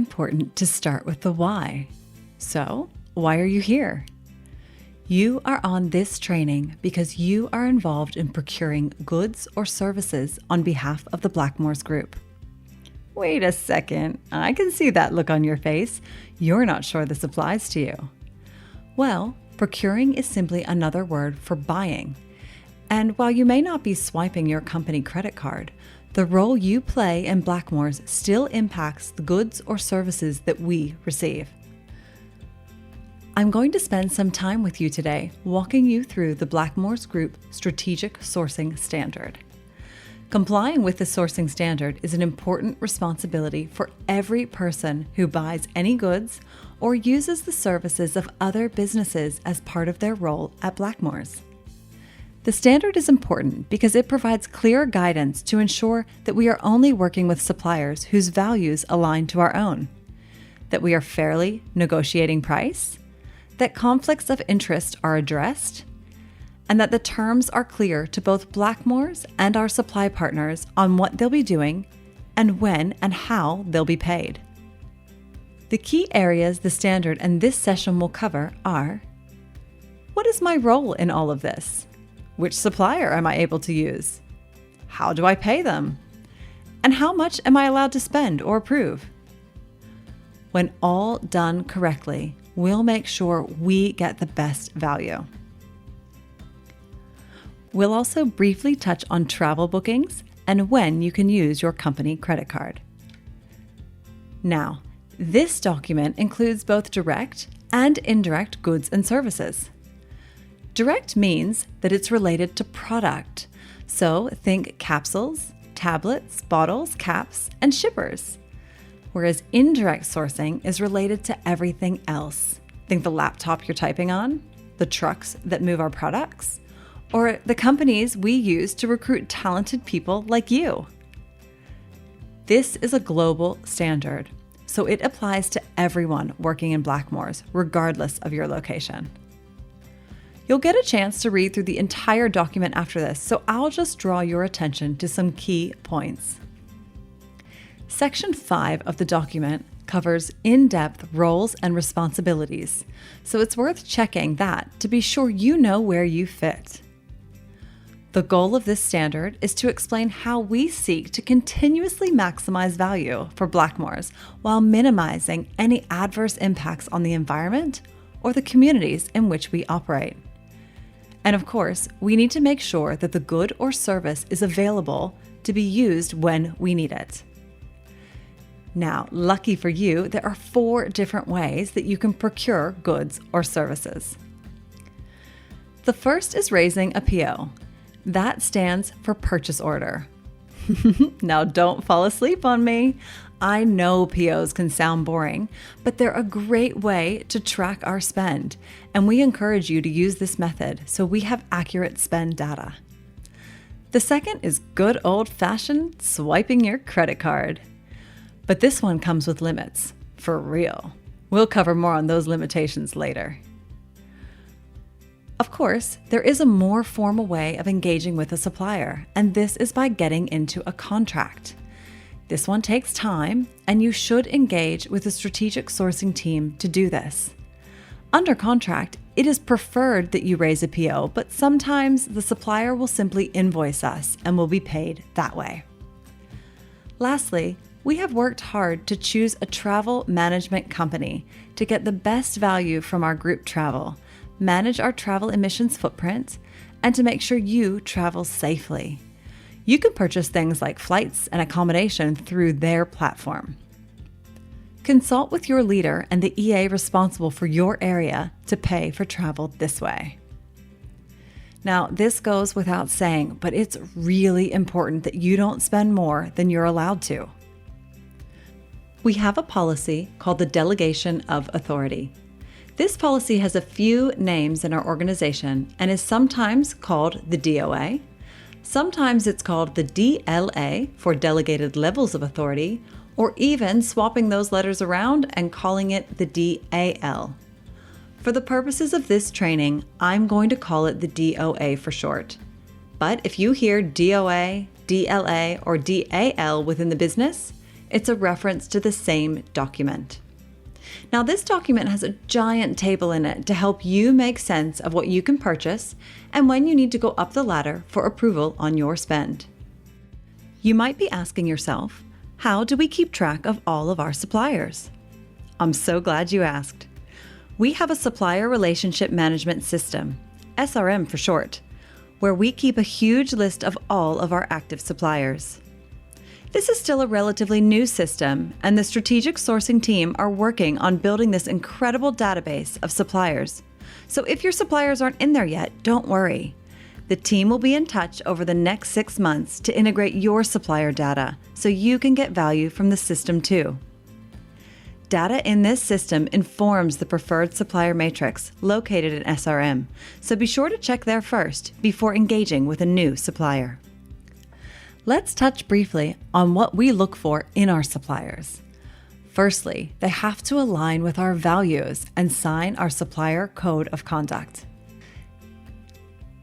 important to start with the why. So, why are you here? You are on this training because you are involved in procuring goods or services on behalf of the Blackmores Group. Wait a second, I can see that look on your face. You're not sure this applies to you. Well, procuring is simply another word for buying. And while you may not be swiping your company credit card, the role you play in Blackmores still impacts the goods or services that we receive. I'm going to spend some time with you today walking you through the Blackmores Group Strategic Sourcing Standard. Complying with the sourcing standard is an important responsibility for every person who buys any goods or uses the services of other businesses as part of their role at Blackmores. The standard is important because it provides clear guidance to ensure that we are only working with suppliers whose values align to our own, that we are fairly negotiating price, that conflicts of interest are addressed, and that the terms are clear to both Blackmores and our supply partners on what they'll be doing and when and how they'll be paid. The key areas the standard and this session will cover are: what is my role in all of this? Which supplier am I able to use? How do I pay them? And how much am I allowed to spend or approve? When all done correctly, we'll make sure we get the best value. We'll also briefly touch on travel bookings and when you can use your company credit card. Now, this document includes both direct and indirect goods and services. Direct means that it's related to product, so think capsules, tablets, bottles, caps, and shippers. Whereas indirect sourcing is related to everything else. Think the laptop you're typing on, the trucks that move our products, or the companies we use to recruit talented people like you. This is a global standard, so it applies to everyone working in Blackmores, regardless of your location. You'll get a chance to read through the entire document after this, so I'll just draw your attention to some key points. Section 5 of the document covers in-depth roles and responsibilities, so it's worth checking that to be sure you know where you fit. The goal of this standard is to explain how we seek to continuously maximize value for Blackmores while minimizing any adverse impacts on the environment or the communities in which we operate. And of course, we need to make sure that the good or service is available to be used when we need it. Now, lucky for you, there are 4 different ways that you can procure goods or services. The first is raising a PO. That stands for purchase order. Now, don't fall asleep on me. I know POs can sound boring, but they're a great way to track our spend, and we encourage you to use this method so we have accurate spend data. The second is good old-fashioned swiping your credit card. But this one comes with limits, for real. We'll cover more on those limitations later. Of course, there is a more formal way of engaging with a supplier, and this is by getting into a contract. This one takes time, and you should engage with a strategic sourcing team to do this. Under contract, it is preferred that you raise a PO, but sometimes the supplier will simply invoice us and will be paid that way. Lastly, we have worked hard to choose a travel management company to get the best value from our group travel, manage our travel emissions footprint, and to make sure you travel safely. You can purchase things like flights and accommodation through their platform. Consult with your leader and the EA responsible for your area to pay for travel this way. Now, this goes without saying, but it's really important that you don't spend more than you're allowed to. We have a policy called the Delegation of Authority. This policy has a few names in our organization and is sometimes called the DOA. Sometimes it's called the DLA for Delegated Levels of Authority, or even swapping those letters around and calling it the DAL. For the purposes of this training, I'm going to call it the DOA for short. But if you hear DOA, DLA, or DAL within the business, It's a reference to the same document. Now, this document has a giant table in it to help you make sense of what you can purchase and when you need to go up the ladder for approval on your spend. You might be asking yourself, how do we keep track of all of our suppliers? I'm so glad you asked. We have a supplier relationship management system, SRM for short, where we keep a huge list of all of our active suppliers. This is still a relatively new system, and the strategic sourcing team are working on building this incredible database of suppliers. So if your suppliers aren't in there yet, don't worry. The team will be in touch over the next 6 months to integrate your supplier data so you can get value from the system too. Data in this system informs the preferred supplier matrix located in SRM, so be sure to check there first before engaging with a new supplier. Let's touch briefly on what we look for in our suppliers. Firstly, they have to align with our values and sign our supplier code of conduct.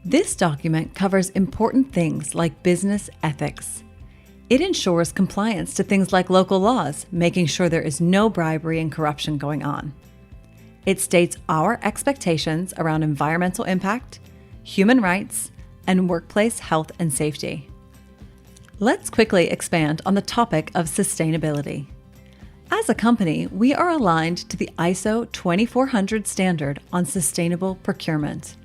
This document covers important things like business ethics. It ensures compliance to things like local laws, making sure there is no bribery and corruption going on. It states our expectations around environmental impact, human rights, and workplace health and safety. Let's quickly expand on the topic of sustainability. As a company, we are aligned to the ISO 2400 standard on sustainable procurement.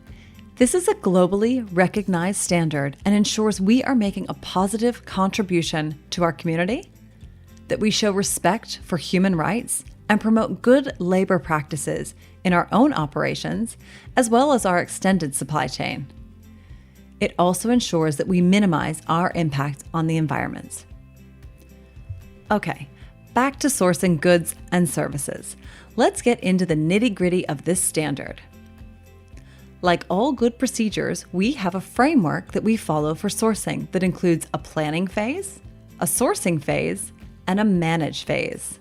This is a globally recognized standard and ensures we are making a positive contribution to our community, that we show respect for human rights, and promote good labor practices in our own operations, as well as our extended supply chain. It also ensures that we minimize our impact on the environment. Okay, back to sourcing goods and services. Let's get into the nitty-gritty of this standard. Like all good procedures, we have a framework that we follow for sourcing that includes a planning phase, a sourcing phase, and a manage phase.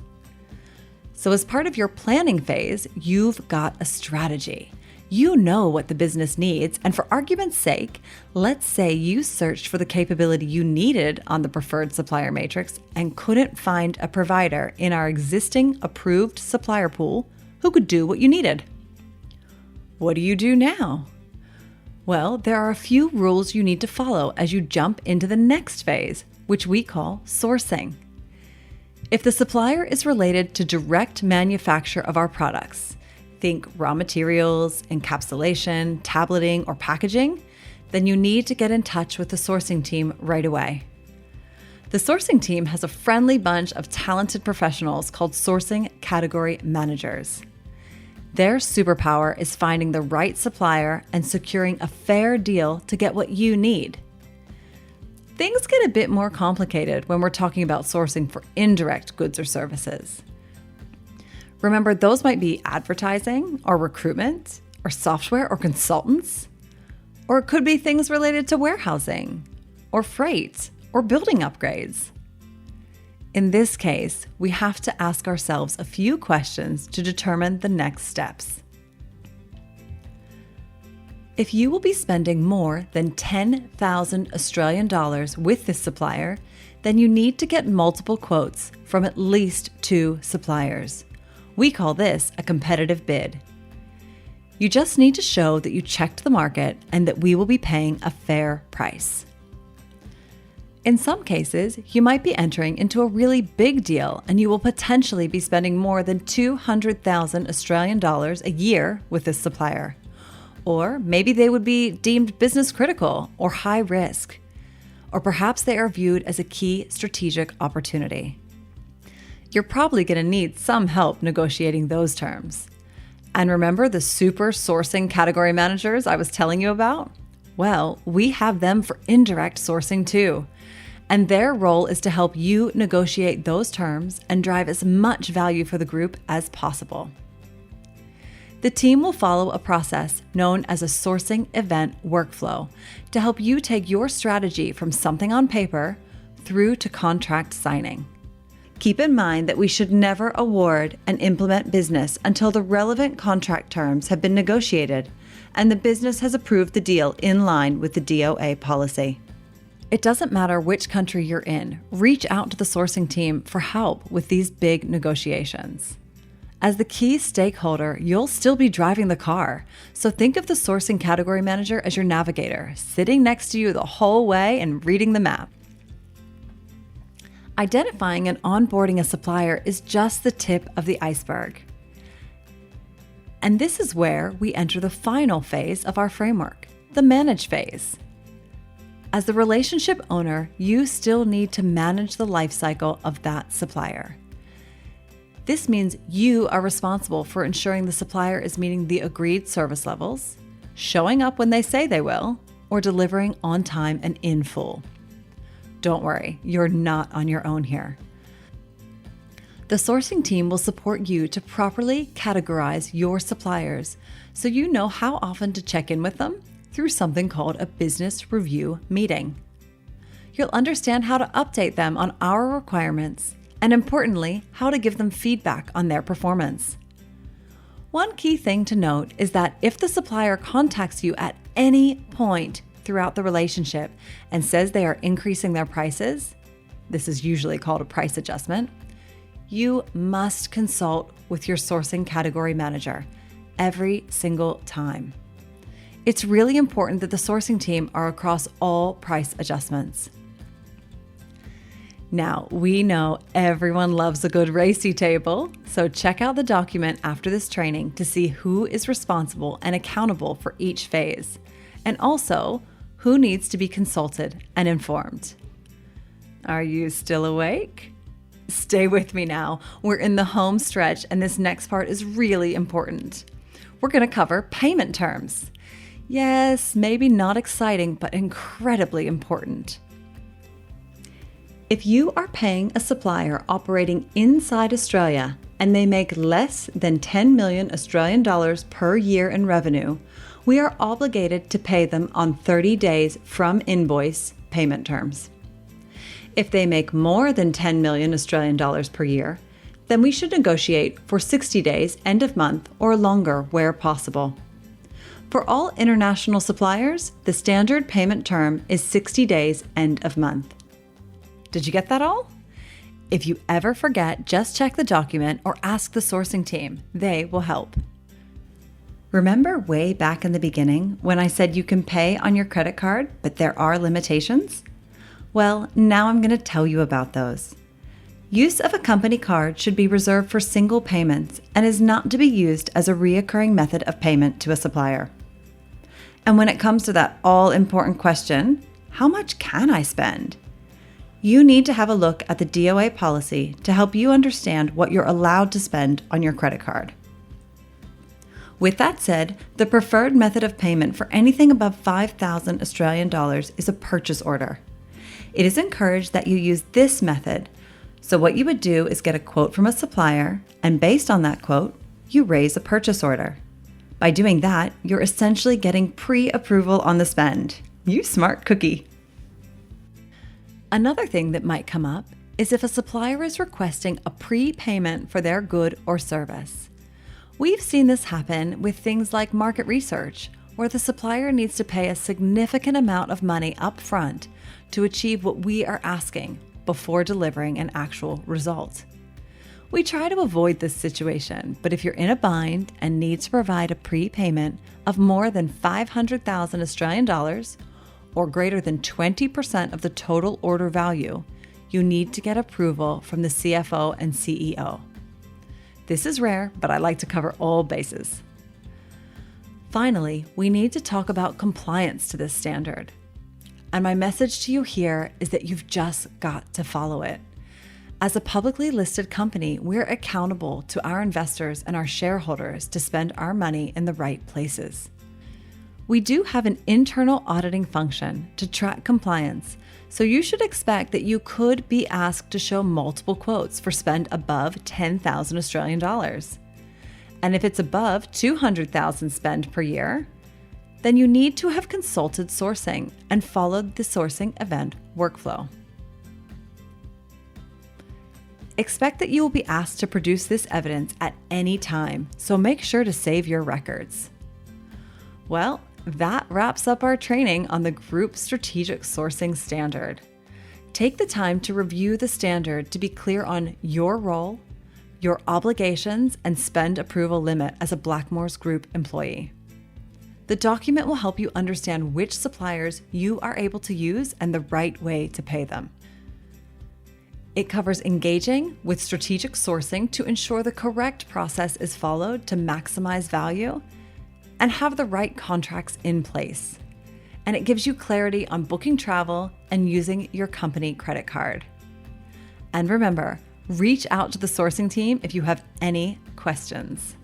So as part of your planning phase, you've got a strategy. You know what the business needs, and for argument's sake, let's say you searched for the capability you needed on the preferred supplier matrix and couldn't find a provider in our existing approved supplier pool who could do what you needed. What do you do now? Well, there are a few rules you need to follow as you jump into the next phase, which we call sourcing. If the supplier is related to direct manufacture of our products, think raw materials, encapsulation, tableting, or packaging, then you need to get in touch with the sourcing team right away. The sourcing team has a friendly bunch of talented professionals called sourcing category managers. Their superpower is finding the right supplier and securing a fair deal to get what you need. Things get a bit more complicated when we're talking about sourcing for indirect goods or services. Remember, those might be advertising or recruitment or software or consultants, or it could be things related to warehousing or freight or building upgrades. In this case, we have to ask ourselves a few questions to determine the next steps. If you will be spending more than 10,000 Australian dollars with this supplier, then you need to get multiple quotes from at least 2 suppliers. We call this a competitive bid. You just need to show that you checked the market and that we will be paying a fair price. In some cases, you might be entering into a really big deal and you will potentially be spending more than 200,000 Australian dollars a year with this supplier. Or maybe they would be deemed business critical or high risk. Or perhaps they are viewed as a key strategic opportunity. You're probably going to need some help negotiating those terms. And remember the super sourcing category managers I was telling you about? Well, we have them for indirect sourcing too. And their role is to help you negotiate those terms and drive as much value for the group as possible. The team will follow a process known as a sourcing event workflow to help you take your strategy from something on paper through to contract signing. Keep in mind that we should never award and implement business until the relevant contract terms have been negotiated and the business has approved the deal in line with the DOA policy. It doesn't matter which country you're in, reach out to the sourcing team for help with these big negotiations. As the key stakeholder, you'll still be driving the car, so think of the sourcing category manager as your navigator, sitting next to you the whole way and reading the map. Identifying and onboarding a supplier is just the tip of the iceberg. And this is where we enter the final phase of our framework, the manage phase. As the relationship owner, you still need to manage the life cycle of that supplier. This means you are responsible for ensuring the supplier is meeting the agreed service levels, showing up when they say they will, or delivering on time and in full. Don't worry, you're not on your own here. The sourcing team will support you to properly categorize your suppliers so you know how often to check in with them through something called a business review meeting. You'll understand how to update them on our requirements and, importantly, how to give them feedback on their performance. One key thing to note is that if the supplier contacts you at any point throughout the relationship and says they are increasing their prices, this is usually called a price adjustment, you must consult with your sourcing category manager every single time. It's really important that the sourcing team are across all price adjustments. Now, we know everyone loves a good RACI table, so check out the document after this training to see who is responsible and accountable for each phase, and also who needs to be consulted and informed. Are you still awake? Stay with me now. We're in the home stretch, and this next part is really important. We're going to cover payment terms. Yes, maybe not exciting, but incredibly important. If you are paying a supplier operating inside Australia and they make less than 10 million Australian dollars per year in revenue, we are obligated to pay them on 30 days from invoice payment terms. If they make more than 10 million Australian dollars per year, then we should negotiate for 60 days end of month or longer where possible. For all international suppliers, the standard payment term is 60 days end of month. Did you get that all? If you ever forget, just check the document or ask the sourcing team. They will help. Remember way back in the beginning when I said you can pay on your credit card, but there are limitations? Well, now I'm going to tell you about those. Use of a company card should be reserved for single payments and is not to be used as a reoccurring method of payment to a supplier. And when it comes to that all-important question, how much can I spend? You need to have a look at the DOA policy to help you understand what you're allowed to spend on your credit card. With that said, the preferred method of payment for anything above 5,000 Australian dollars is a purchase order. It is encouraged that you use this method. So what you would do is get a quote from a supplier, and based on that quote, you raise a purchase order. By doing that, you're essentially getting pre-approval on the spend. You smart cookie. Another thing that might come up is if a supplier is requesting a prepayment for their good or service. We've seen this happen with things like market research, where the supplier needs to pay a significant amount of money up front to achieve what we are asking before delivering an actual result. We try to avoid this situation, but if you're in a bind and need to provide a prepayment of more than 500,000 Australian dollars or greater than 20% of the total order value, you need to get approval from the CFO and CEO. This is rare, but I like to cover all bases. Finally, we need to talk about compliance to this standard. And my message to you here is that you've just got to follow it. As a publicly listed company, we're accountable to our investors and our shareholders to spend our money in the right places. We do have an internal auditing function to track compliance, so you should expect that you could be asked to show multiple quotes for spend above 10,000 Australian dollars. And if it's above 200,000 spend per year, then you need to have consulted sourcing and followed the sourcing event workflow. Expect that you will be asked to produce this evidence at any time, so make sure to save your records. Well, That wraps up our training on the Group Strategic Sourcing Standard. Take the time to review the standard to be clear on your role, your obligations, and spend approval limit as a Blackmores Group employee. The document will help you understand which suppliers you are able to use and the right way to pay them. It covers engaging with strategic sourcing to ensure the correct process is followed to maximize value and have the right contracts in place. And it gives you clarity on booking travel and using your company credit card. And remember, reach out to the sourcing team if you have any questions.